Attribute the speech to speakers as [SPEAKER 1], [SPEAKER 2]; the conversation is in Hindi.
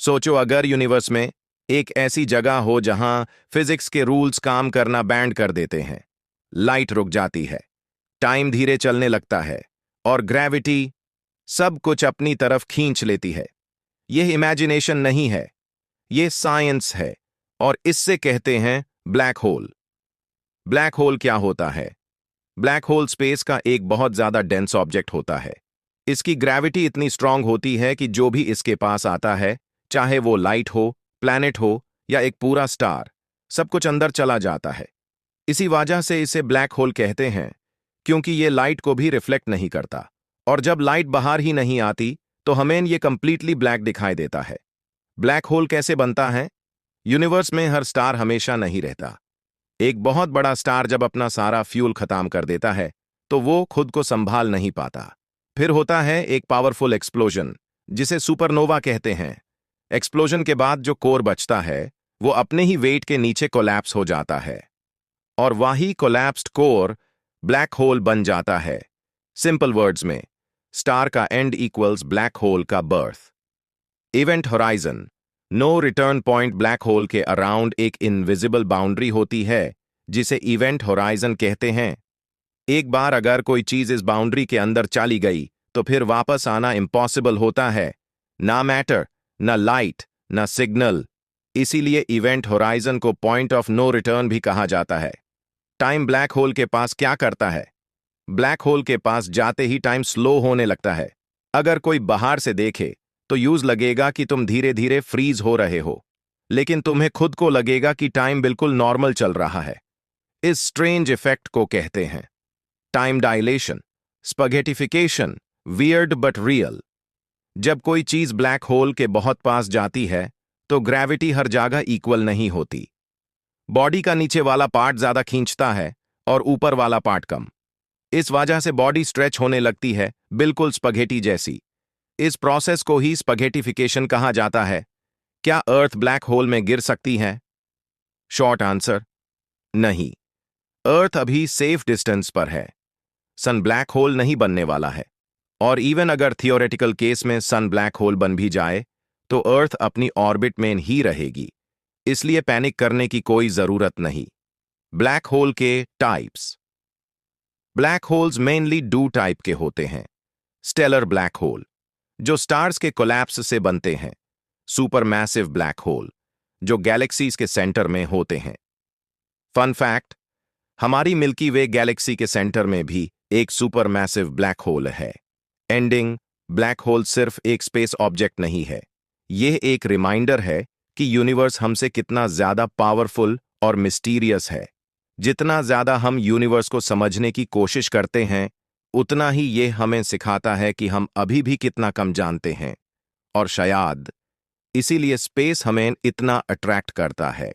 [SPEAKER 1] सोचो अगर यूनिवर्स में एक ऐसी जगह हो जहां फिजिक्स के रूल्स काम करना बैंड कर देते हैं। लाइट रुक जाती है, टाइम धीरे चलने लगता है और ग्रेविटी सब कुछ अपनी तरफ खींच लेती है। यह इमेजिनेशन नहीं है, यह साइंस है और इससे कहते हैं ब्लैक होल। ब्लैक होल क्या होता है? ब्लैक होल स्पेस का एक बहुत ज्यादा डेंस ऑब्जेक्ट होता है। इसकी ग्रेविटी इतनी स्ट्रांग होती है कि जो भी इसके पास आता है, चाहे वो लाइट हो, प्लैनेट हो या एक पूरा स्टार, सब कुछ अंदर चला जाता है। इसी वजह से इसे ब्लैक होल कहते हैं, क्योंकि ये लाइट को भी रिफ्लेक्ट नहीं करता और जब लाइट बाहर ही नहीं आती तो हमें ये कंप्लीटली ब्लैक दिखाई देता है। ब्लैक होल कैसे बनता है? यूनिवर्स में हर स्टार हमेशा नहीं रहता। एक बहुत बड़ा स्टार जब अपना सारा फ्यूल खत्म कर देता है तो वो खुद को संभाल नहीं पाता। फिर होता है एक पावरफुल एक्सप्लोजन, जिसे सुपरनोवा कहते हैं। एक्सप्लोजन के बाद जो कोर बचता है वो अपने ही वेट के नीचे कोलैप्स हो जाता है और वही कोलैप्स्ड कोर ब्लैक होल बन जाता है। सिंपल वर्ड्स में, स्टार का एंड इक्वल्स ब्लैक होल का birth. Event horizon, no return point. Black hole के अराउंड एक इनविजिबल बाउंड्री होती है जिसे इवेंट होराइजन कहते हैं। एक बार अगर कोई चीज इस बाउंड्री के अंदर चली गई तो फिर वापस आना इम्पॉसिबल होता है। ना मैटर, ना लाइट, ना सिग्नल। इसीलिए इवेंट होराइजन को पॉइंट ऑफ नो रिटर्न भी कहा जाता है। टाइम ब्लैक होल के पास क्या करता है? ब्लैक होल के पास जाते ही टाइम स्लो होने लगता है। अगर कोई बाहर से देखे तो यूज लगेगा कि तुम धीरे धीरे फ्रीज हो रहे हो, लेकिन तुम्हें खुद को लगेगा कि टाइम बिल्कुल नॉर्मल चल रहा है। इस स्ट्रेंज इफेक्ट को कहते हैं time dilation, spaghettification, weird but real. जब कोई चीज ब्लैक होल के बहुत पास जाती है तो ग्रेविटी हर जगह इक्वल नहीं होती। बॉडी का नीचे वाला पार्ट ज्यादा खींचता है और ऊपर वाला पार्ट कम। इस वजह से बॉडी स्ट्रेच होने लगती है, बिल्कुल स्पगेटी जैसी। इस प्रोसेस को ही स्पगेटिफिकेशन कहा जाता है। क्या अर्थ ब्लैक होल में गिर सकती है? शॉर्ट आंसर, नहीं। अर्थ अभी सेफ डिस्टेंस पर है। सन ब्लैक होल नहीं बनने वाला है और इवन अगर थियोरेटिकल केस में सन ब्लैक होल बन भी जाए तो अर्थ अपनी ऑर्बिट में ही रहेगी, इसलिए पैनिक करने की कोई जरूरत नहीं। ब्लैक होल के टाइप्स। ब्लैक होल्स मेनली दो टाइप के होते हैं। स्टेलर ब्लैक होल, जो स्टार्स के कोलैप्स से बनते हैं। सुपर मैसिव ब्लैक होल, जो गैलेक्सीज के सेंटर में होते हैं। फन फैक्ट, हमारी मिल्की वे गैलेक्सी के सेंटर में भी एक सुपर मैसिव ब्लैक होल है। एंडिंग, ब्लैक होल सिर्फ एक स्पेस ऑब्जेक्ट नहीं है, यह एक रिमाइंडर है कि यूनिवर्स हमसे कितना ज्यादा पावरफुल और मिस्टीरियस है। जितना ज्यादा हम यूनिवर्स को समझने की कोशिश करते हैं, उतना ही ये हमें सिखाता है कि हम अभी भी कितना कम जानते हैं। और शायद इसीलिए स्पेस हमें इतना अट्रैक्ट करता है।